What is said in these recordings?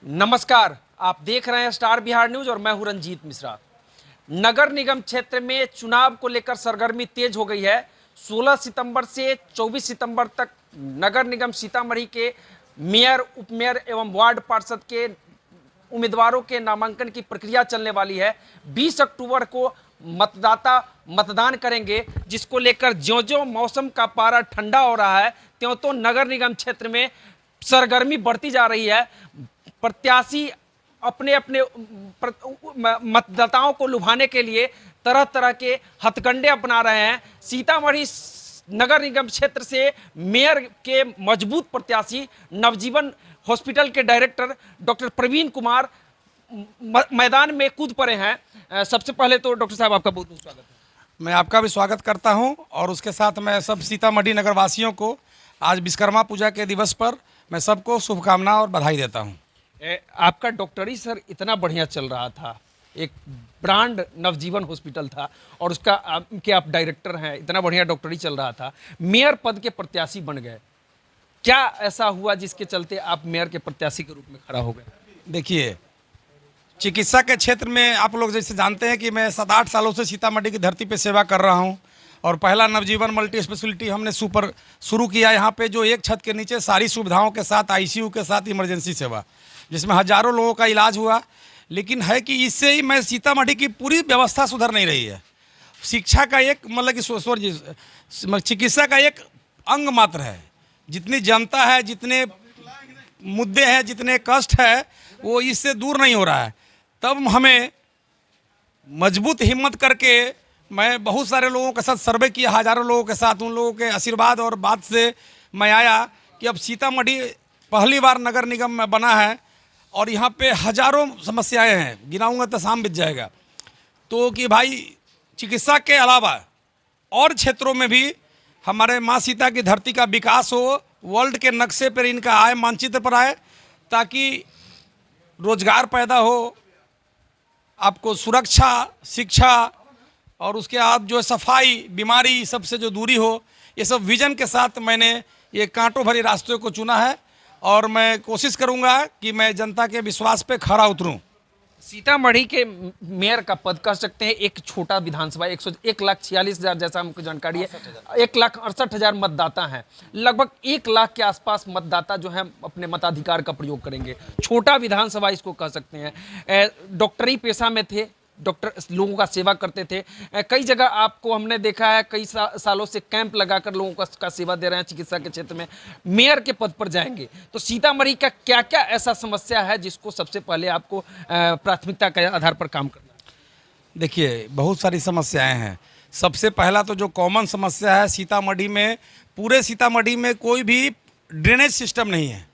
नमस्कार, आप देख रहे हैं स्टार बिहार न्यूज और मैं हूं रंजीत मिश्रा। नगर निगम क्षेत्र में चुनाव को लेकर सरगर्मी तेज हो गई है। 16 सितंबर से 24 सितंबर तक नगर निगम सीतामढ़ी के मेयर, उपमेयर एवं वार्ड पार्षद के उम्मीदवारों के नामांकन की प्रक्रिया चलने वाली है। 20 अक्टूबर को मतदाता मतदान करेंगे, जिसको लेकर ज्यों-ज्यों मौसम का पारा ठंडा हो रहा है त्यों नगर निगम क्षेत्र में सरगर्मी बढ़ती जा रही है। प्रत्याशी अपने अपने मतदाताओं को लुभाने के लिए तरह तरह के हथकंडे अपना रहे हैं। सीतामढ़ी नगर निगम क्षेत्र से मेयर के मजबूत प्रत्याशी नवजीवन हॉस्पिटल के डायरेक्टर डॉक्टर प्रवीण कुमार मैदान में कूद पड़े हैं। सबसे पहले तो डॉक्टर साहब आपका बहुत बहुत स्वागत है। मैं आपका भी स्वागत करता हूं और उसके साथ मैं सब सीतामढ़ी नगर वासियों को आज विश्वकर्मा पूजा के दिवस पर मैं सबको शुभकामनाएं और बधाई देता हूं। आपका डॉक्टरी सर इतना बढ़िया चल रहा था, एक ब्रांड नवजीवन हॉस्पिटल था और उसका के आप डायरेक्टर हैं, इतना बढ़िया डॉक्टरी चल रहा था, मेयर पद के प्रत्याशी बन गए। क्या ऐसा हुआ जिसके चलते आप मेयर के प्रत्याशी के रूप में खड़ा हो गए? देखिए, चिकित्सा के क्षेत्र में आप लोग जैसे जानते हैं कि मैं 7-8 सालों से सीतामढ़ी की धरती पर सेवा कर रहा हूँ और पहला नवजीवन मल्टी स्पेशलिटी हमने शुरू किया यहाँ पे, जो एक छत के नीचे सारी सुविधाओं के साथ, आईसीयू के साथ इमरजेंसी सेवा, जिसमें हजारों लोगों का इलाज हुआ। लेकिन है कि इससे ही मैं सीतामढ़ी की पूरी व्यवस्था सुधर नहीं रही है। शिक्षा का एक मतलब कि चिकित्सा का एक अंग मात्र है। जितनी जनता है, जितने मुद्दे हैं, जितने कष्ट है, वो इससे दूर नहीं हो रहा है। तब हमें मजबूत हिम्मत करके मैं बहुत सारे लोगों के साथ सर्वे किया, हजारों लोगों के साथ, उन लोगों के आशीर्वाद और बात से मैं आया कि अब सीतामढ़ी पहली बार नगर निगम में बना है और यहाँ पे हजारों समस्याएं हैं, गिनाऊंगा तो शाम बीत जाएगा। तो कि भाई चिकित्सा के अलावा और क्षेत्रों में भी हमारे माँ सीता की धरती का विकास हो, वर्ल्ड के नक्शे पर इनका आए, मानचित्र पर आए, ताकि रोजगार पैदा हो, आपको सुरक्षा, शिक्षा और उसके बाद जो सफाई, बीमारी सबसे जो दूरी हो, ये सब विजन के साथ मैंने ये कांटों भरी रास्तों को चुना है और मैं कोशिश करूंगा कि मैं जनता के विश्वास पे खरा उतरूं। सीतामढ़ी के मेयर का पद कह सकते हैं एक छोटा विधानसभा, 1,46,000 जैसा हमको जानकारी है, 1,68,000 मतदाता हैं। लगभग 1 लाख के आसपास मतदाता जो हैं अपने मताधिकार का प्रयोग करेंगे। छोटा विधानसभा इसको कह सकते हैं। डॉक्टरी पेशा में थे, डॉक्टर लोगों का सेवा करते थे। कई जगह आपको हमने देखा है, कई सालों से कैंप लगाकर लोगों का सेवा दे रहे हैं चिकित्सा के क्षेत्र में। मेयर के पद पर जाएंगे तो सीतामढ़ी का क्या क्या ऐसा समस्या है जिसको सबसे पहले आपको प्राथमिकता के आधार पर काम करना है? देखिए, बहुत सारी समस्याएं हैं। सबसे पहला तो जो कॉमन समस्या है सीतामढ़ी में, पूरे सीतामढ़ी में कोई भी ड्रेनेज सिस्टम नहीं है।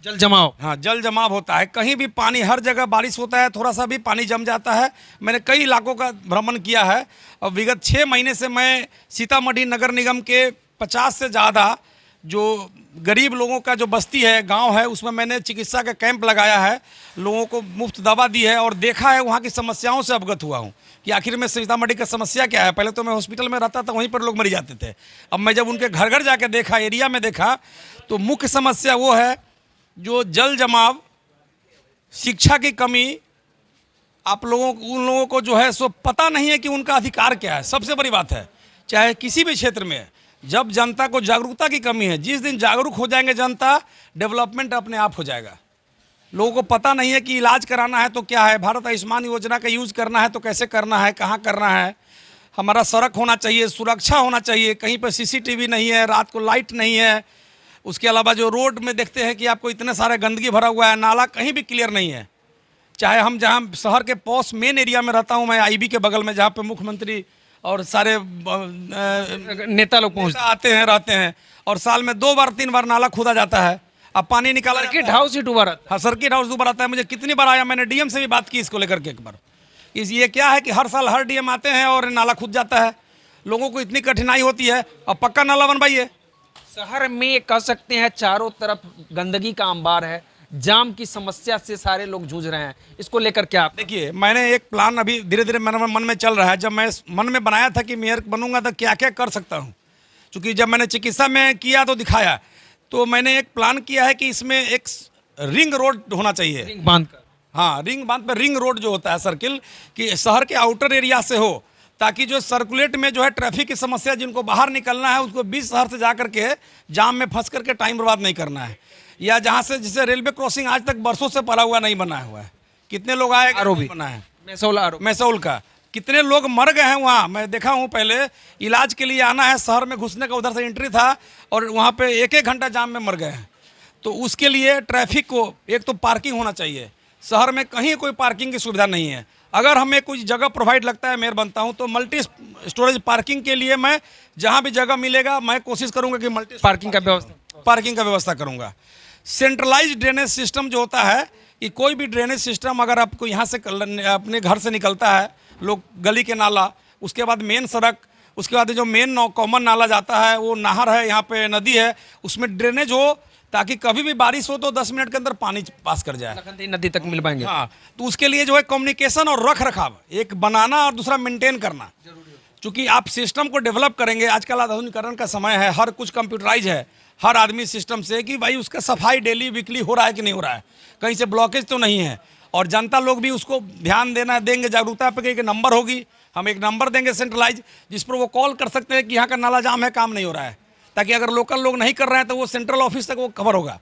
जल जमाव, हाँ, जल जमाव होता है। कहीं भी पानी, हर जगह बारिश होता है, थोड़ा सा भी पानी जम जाता है। मैंने कई इलाकों का भ्रमण किया है और विगत 6 महीने से मैं सीतामढ़ी नगर निगम के 50 से ज़्यादा जो गरीब लोगों का जो बस्ती है, गांव है, उसमें मैंने चिकित्सा का कैंप लगाया है, लोगों को मुफ्त दवा दी है और देखा है, वहाँ की समस्याओं से अवगत हुआ हूँ कि आखिर में सीतामढ़ी का समस्या क्या है। पहले तो मैं हॉस्पिटल में रहता था, वहीं पर लोग मर जाते थे। अब मैं जब उनके घर घर जाके देखा, एरिया में देखा, तो मुख्य समस्या वो है जो जल जमाव, शिक्षा की कमी। आप लोगों, उन लोगों को जो है सो पता नहीं है कि उनका अधिकार क्या है। सबसे बड़ी बात है, चाहे किसी भी क्षेत्र में, जब जनता को जागरूकता की कमी है, जिस दिन जागरूक हो जाएंगे जनता, डेवलपमेंट अपने आप हो जाएगा। लोगों को पता नहीं है कि इलाज कराना है तो क्या है, भारत आयुष्मान योजना का यूज़ करना है तो कैसे करना है, कहाँ करना है, हमारा सड़क होना चाहिए, सुरक्षा होना चाहिए, कहीं पर CCTV नहीं है, रात को लाइट नहीं है। उसके अलावा जो रोड में देखते हैं कि आपको इतने सारे गंदगी भरा हुआ है, नाला कहीं भी क्लियर नहीं है। चाहे हम जहाँ शहर के पॉश मेन एरिया में रहता हूँ मैं, IB के बगल में, जहाँ पे मुख्यमंत्री और सारे नेता लोग पहुँचते आते हैं, रहते हैं, और साल में 2 बार 3 बार नाला खोदा जाता है। अब पानी निकाला, सर्किट हाउस ही डूबा रहता है। हाँ, सर्किट हाउस डूबा रहता है। मुझे कितनी बार आया, मैंने DM से भी बात की इसको लेकर के एक बार। ये क्या है कि हर साल हर DM आते हैं और नाला खुद जाता है, लोगों को इतनी कठिनाई होती है। अब पक्का नाला बनवाइए। शहर में कह सकते हैं चारों तरफ गंदगी का अंबार है, जाम की समस्या से सारे लोग जूझ रहे हैं। इसको लेकर क्या आप? देखिए, मैंने एक प्लान अभी धीरे धीरे मेरे मन में चल रहा है। जब मैं मन में बनाया था कि मेयर बनूंगा तो क्या क्या कर सकता हूं, क्योंकि जब मैंने चिकित्सा में किया तो दिखाया, तो मैंने एक प्लान किया है कि इसमें एक रिंग रोड होना चाहिए। रिंग बांध कर। हाँ, रिंग बांध पे रिंग रोड जो होता है सर्किल, कि शहर के आउटर एरिया से हो, ताकि जो सर्कुलेट में जो है ट्रैफिक की समस्या, जिनको बाहर निकलना है उसको बीच शहर से जा करके जाम में फंस करके टाइम बर्बाद नहीं करना है। या जहाँ से जिसे रेलवे क्रॉसिंग आज तक बरसों से पड़ा हुआ नहीं बना हुआ है, कितने लोग आए नहीं बना है। मैसौल का कितने लोग मर गए हैं वहाँ, मैं देखा हूँ। पहले इलाज के लिए आना है, शहर में घुसने का उधर से एंट्री था और वहाँ पे एक घंटा जाम में मर गए हैं। तो उसके लिए ट्रैफिक को एक तो पार्किंग होना चाहिए। शहर में कहीं कोई पार्किंग की सुविधा नहीं है। अगर हमें कोई जगह प्रोवाइड लगता है, मेयर बनता हूँ, तो मल्टी स्टोरेज पार्किंग के लिए मैं जहाँ भी जगह मिलेगा मैं कोशिश करूँगा कि मल्टी पार्किंग का व्यवस्था करूँगा। सेंट्रलाइज ड्रेनेज सिस्टम जो होता है, कि कोई भी ड्रेनेज सिस्टम अगर आपको यहाँ से अपने घर से निकलता है, लोग गली के नाला, उसके बाद मेन सड़क, उसके बाद जो मेन कॉमन नाला जाता है, वो नहर है, यहाँ पे नदी है, उसमें ड्रेनेज हो, ताकि कभी भी बारिश हो तो 10 मिनट के अंदर पानी पास कर जाए, लखनदेई नदी तक मिल पाएंगे। हाँ, तो उसके लिए जो है कम्युनिकेशन और रख रखाव, एक बनाना और दूसरा मेंटेन करना। क्योंकि आप सिस्टम को डेवलप करेंगे, आजकल आधुनिकीकरण का समय है, हर कुछ कंप्यूटराइज है, हर आदमी सिस्टम से, कि भाई उसका सफाई डेली वीकली हो रहा है कि नहीं हो रहा है, कहीं से ब्लॉकेज तो नहीं है। और जनता लोग भी उसको ध्यान देंगे, जागरूकता पे एक नंबर होगी, हम एक नंबर देंगे सेंट्रलाइज, जिस पर वो कॉल कर सकते हैं कि यहाँ का नाला जाम है, काम नहीं हो रहा है, ताकि अगर लोकल लोग नहीं कर रहे हैं तो वो सेंट्रल ऑफिस तक वो खबर होगा,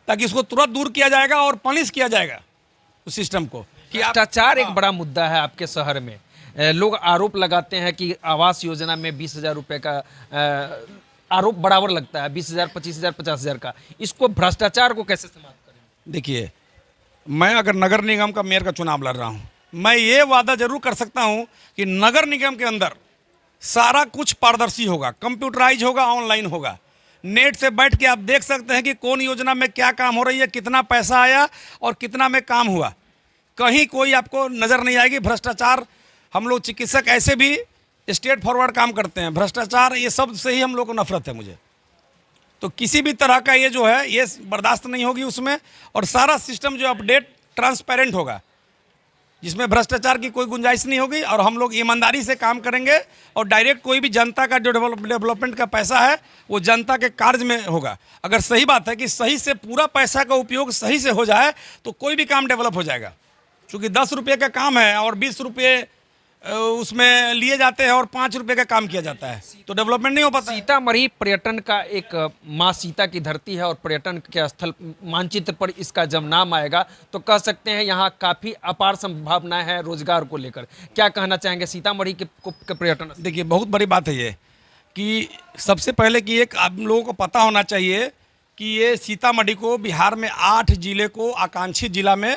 ताकि उसको तुरंत दूर किया जाएगा और पनिश किया जाएगा उस सिस्टम को। कि भ्रष्टाचार एक बड़ा मुद्दा है आपके शहर में। लोग आरोप लगाते हैं कि आवास योजना में 20,000 रुपये का आरोप बराबर लगता है, 20,000, 25,000, 50,000 का। इसको भ्रष्टाचार को कैसे समाप्त करें? देखिए, मैं अगर नगर निगम का मेयर का चुनाव लड़ रहा हूँ, मैं ये वादा जरूर कर सकता हूँ कि नगर निगम के अंदर सारा कुछ पारदर्शी होगा, कंप्यूटराइज होगा, ऑनलाइन होगा। नेट से बैठ के आप देख सकते हैं कि कौन योजना में क्या काम हो रही है, कितना पैसा आया और कितना में काम हुआ। कहीं कोई आपको नज़र नहीं आएगी भ्रष्टाचार। हम लोग चिकित्सक ऐसे भी स्ट्रेट फॉरवर्ड काम करते हैं, भ्रष्टाचार ये सब से ही हम लोग को नफरत है मुझे। तो किसी भी तरह का ये जो है, ये बर्दाश्त नहीं होगी उसमें। और सारा सिस्टम जो अपडेट ट्रांसपेरेंट होगा, जिसमें भ्रष्टाचार की कोई गुंजाइश नहीं होगी, और हम लोग ईमानदारी से काम करेंगे। और डायरेक्ट कोई भी जनता का जो डेवलपमेंट का पैसा है वो जनता के कार्य में होगा। अगर सही बात है कि सही से पूरा पैसा का उपयोग सही से हो जाए तो कोई भी काम डेवलप हो जाएगा। क्योंकि 10 रुपये का काम है और 20 रुपये उसमें लिए जाते हैं और 5 रुपये का काम किया जाता है, तो डेवलपमेंट नहीं हो पाता। सीतामढ़ी पर्यटन का एक माँ सीता की धरती है, और पर्यटन के स्थल मानचित्र पर इसका जब नाम आएगा तो कह सकते हैं यहाँ काफ़ी अपार संभावनाएं हैं रोजगार को लेकर। क्या कहना चाहेंगे सीतामढ़ी के पर्यटन? देखिए, बहुत बड़ी बात है ये, कि सबसे पहले कि एक आप लोगों को पता होना चाहिए कि ये सीतामढ़ी को बिहार में 8 जिले को आकांक्षी जिला में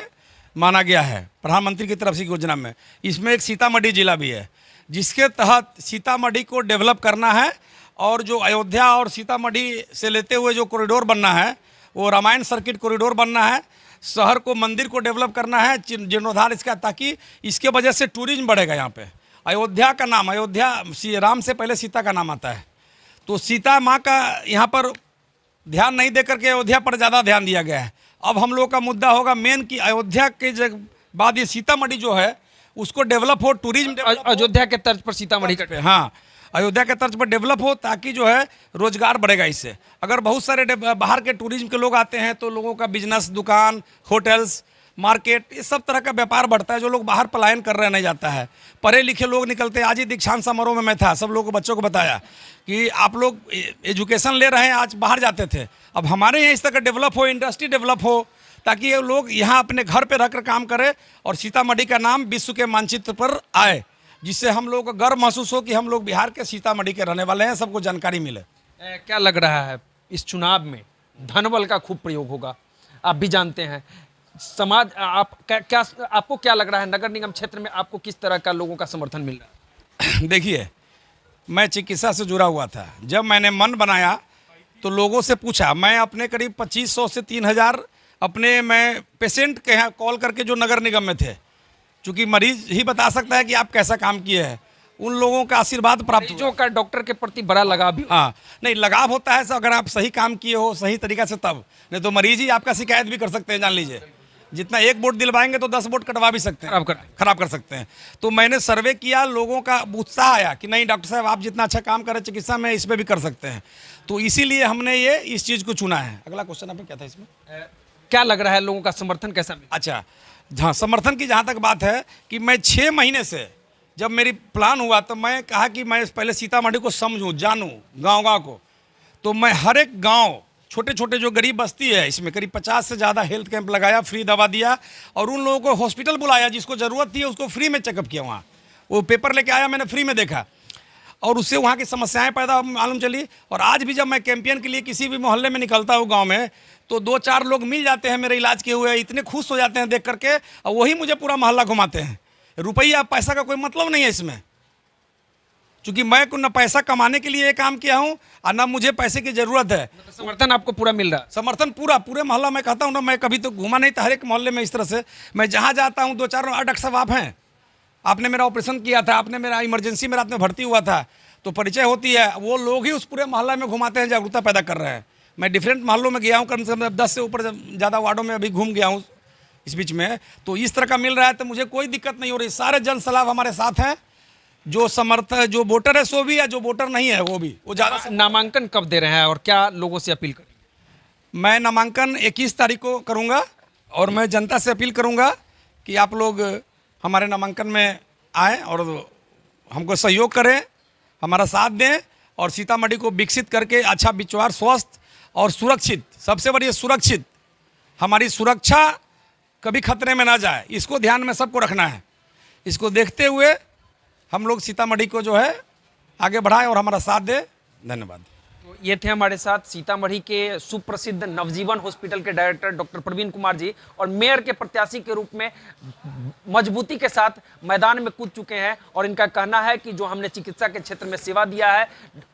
माना गया है प्रधानमंत्री की तरफ से योजना में। इसमें एक सीतामढ़ी जिला भी है, जिसके तहत सीतामढ़ी को डेवलप करना है। और जो अयोध्या और सीतामढ़ी से लेते हुए जो कॉरिडोर बनना है, वो रामायण सर्किट कॉरिडोर बनना है। शहर को, मंदिर को डेवलप करना है, जीर्णोद्धार इसका, ताकि इसके वजह से टूरिज्म बढ़ेगा यहाँ पे। अयोध्या का नाम, अयोध्या राम से पहले सीता का नाम आता है, तो सीता माँ का यहाँ पर ध्यान नहीं दे करके अयोध्या पर ज़्यादा ध्यान दिया गया है। अब हम लोग का मुद्दा होगा मेन कि अयोध्या के बाद ये सीतामढ़ी जो है उसको डेवलप हो, टूरिज्म अयोध्या के तर्ज पर सीतामढ़ी का, हाँ, अयोध्या के तर्ज पर डेवलप हो, ताकि जो है रोजगार बढ़ेगा इससे। अगर बहुत सारे बाहर के टूरिज्म के लोग आते हैं तो लोगों का बिजनेस, दुकान, होटल्स, मार्केट, ये सब तरह का व्यापार बढ़ता है। जो लोग बाहर पलायन कर रहे नहीं जाता है, पढ़े लिखे लोग निकलते हैं। आज ही दीक्षांत समारोह में मैं था, सब लोगों को, बच्चों को बताया कि आप लोग एजुकेशन ले रहे हैं, आज बाहर जाते थे। अब हमारे यहाँ इस तरह का डेवलप हो, इंडस्ट्री डेवलप हो, ताकि ये लोग यहाँ अपने घर पे रहकर काम करें और सीतामढ़ी का नाम विश्व के मानचित्र पर आए, जिससे हम लोग को गर्व महसूस हो कि हम लोग बिहार के सीतामढ़ी के रहने वाले हैं, सबको जानकारी मिले। क्या लग रहा है इस चुनाव में धनबल का खूब प्रयोग होगा, आप भी जानते हैं। समाज आपको क्या लग रहा है, नगर निगम क्षेत्र में आपको किस तरह का लोगों का समर्थन मिल रहा है? देखिए, मैं चिकित्सा से जुड़ा हुआ था। जब मैंने मन बनाया तो लोगों से पूछा, मैं अपने करीब 2500 से 3000 अपने मैं पेशेंट के यहाँ कॉल करके जो नगर निगम में थे, क्योंकि मरीज ही बता सकता है कि आप कैसा काम किए हैं, उन लोगों का आशीर्वाद प्राप्त जो का डॉक्टर के प्रति बड़ा लगाव भी। हाँ, नहीं, लगाव होता है अगर आप सही काम किए हो सही तरीका से, तब। नहीं तो मरीज ही आपका शिकायत भी कर सकते हैं, जान लीजिए। जितना एक वोट दिलवाएंगे तो 10 वोट कटवा भी सकते हैं, खराब कर सकते हैं। तो मैंने सर्वे किया, लोगों का उत्साह आया कि नहीं डॉक्टर साहब, आप जितना अच्छा काम करें चिकित्सा में, इसमें भी कर सकते हैं। तो इसीलिए हमने ये इस चीज़ को चुना है। अगला क्वेश्चन आपका क्या था इसमें? क्या लग रहा है, लोगों का समर्थन कैसा मिला? अच्छा, हाँ, समर्थन की जहाँ तक बात है कि मैं 6 महीने से जब मेरी प्लान हुआ तो मैं कहा कि मैं पहले सीतामढ़ी को समझूं, जानूं, गांव-गांव को। तो मैं हर एक गांव, छोटे छोटे जो गरीब बस्ती है, इसमें करीब 50 से ज़्यादा हेल्थ कैंप लगाया, फ्री दवा दिया, और उन लोगों को हॉस्पिटल बुलाया, जिसको ज़रूरत थी उसको फ्री में चेकअप किया। वहाँ वो पेपर लेके आया, मैंने फ्री में देखा, और उससे वहाँ की समस्याएं पैदा मालूम चली। और आज भी जब मैं कैंपेन के लिए किसी भी मोहल्ले में निकलता हूँ गांव में, तो 2-4 लोग मिल जाते हैं मेरे इलाज किए हुए, इतने खुश हो जाते हैं देख करके, और वही मुझे पूरा मोहल्ला घुमाते हैं। रुपया पैसा का कोई मतलब नहीं है इसमें, क्योंकि मैं न पैसा कमाने के लिए ये काम किया हूँ और न मुझे पैसे की ज़रूरत है। समर्थन आपको पूरा मिल रहा है? समर्थन पूरे मोहल्ला में कहता हूँ ना, मैं कभी तो घूमा नहीं था, हर एक मोहल्ले में इस तरह से मैं जहाँ जाता हूँ 2-4 डॉक्टर साहब आप हैं, आपने मेरा ऑपरेशन किया था, आपने मेरा इमरजेंसी में रात में भर्ती हुआ था, तो परिचय होती है, वो लोग ही उस पूरे मोहल्ला में घुमाते हैं, जागरूकता पैदा कर रहे हैं। मैं डिफरेंट मोहल्लों में गया हूँ, कम से कम 10 से ऊपर ज़्यादा वार्डों में अभी घूम गया हूँ इस बीच में, तो इस तरह का मिल रहा है, तो मुझे कोई दिक्कत नहीं हो रही। सारे जन सलाह हमारे साथ हैं, जो जो वोटर है सो भी है, जो वोटर नहीं है वो भी, वो ज़्यादा से। नामांकन कब दे रहे हैं और क्या लोगों से अपील करेंगे? मैं नामांकन 21 तारीख को करूँगा, और मैं जनता से अपील करूँगा कि आप लोग हमारे नामांकन में आएँ और हमको सहयोग करें, हमारा साथ दें, और सीतामढ़ी को विकसित करके अच्छा विचार, स्वस्थ और सुरक्षित, सबसे बड़ी सुरक्षित, हमारी सुरक्षा कभी खतरे में ना जाए, इसको ध्यान में सबको रखना है। इसको देखते हुए हम लोग सीतामढ़ी को जो है आगे बढ़ाएं और हमारा साथ दें। धन्यवाद। तो ये थे हमारे साथ सीतामढ़ी के सुप्रसिद्ध नवजीवन हॉस्पिटल के डायरेक्टर डॉक्टर प्रवीण कुमार जी, और मेयर के प्रत्याशी के रूप में मजबूती के साथ मैदान में कूद चुके हैं। और इनका कहना है कि जो हमने चिकित्सा के क्षेत्र में सेवा दिया है,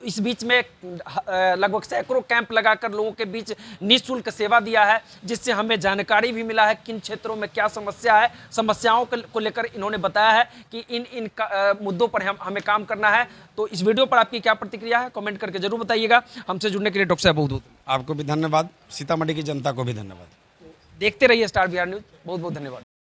इस बीच में लगभग सैकड़ों कैंप लगाकर लोगों के बीच निःशुल्क सेवा दिया है, जिससे हमें जानकारी भी मिला है किन क्षेत्रों में क्या समस्या है। समस्याओं को लेकर इन्होंने बताया है कि इन मुद्दों पर हमें काम करना है। तो इस वीडियो पर आपकी क्या प्रतिक्रिया है, कमेंट करके जरूर बताइएगा। हमसे जुड़ने के लिए डॉक्टर साहब बहुत बहुत आपको भी धन्यवाद, सीतामढ़ी की जनता को भी धन्यवाद। देखते रहिए स्टार बिहार न्यूज। बहुत बहुत धन्यवाद।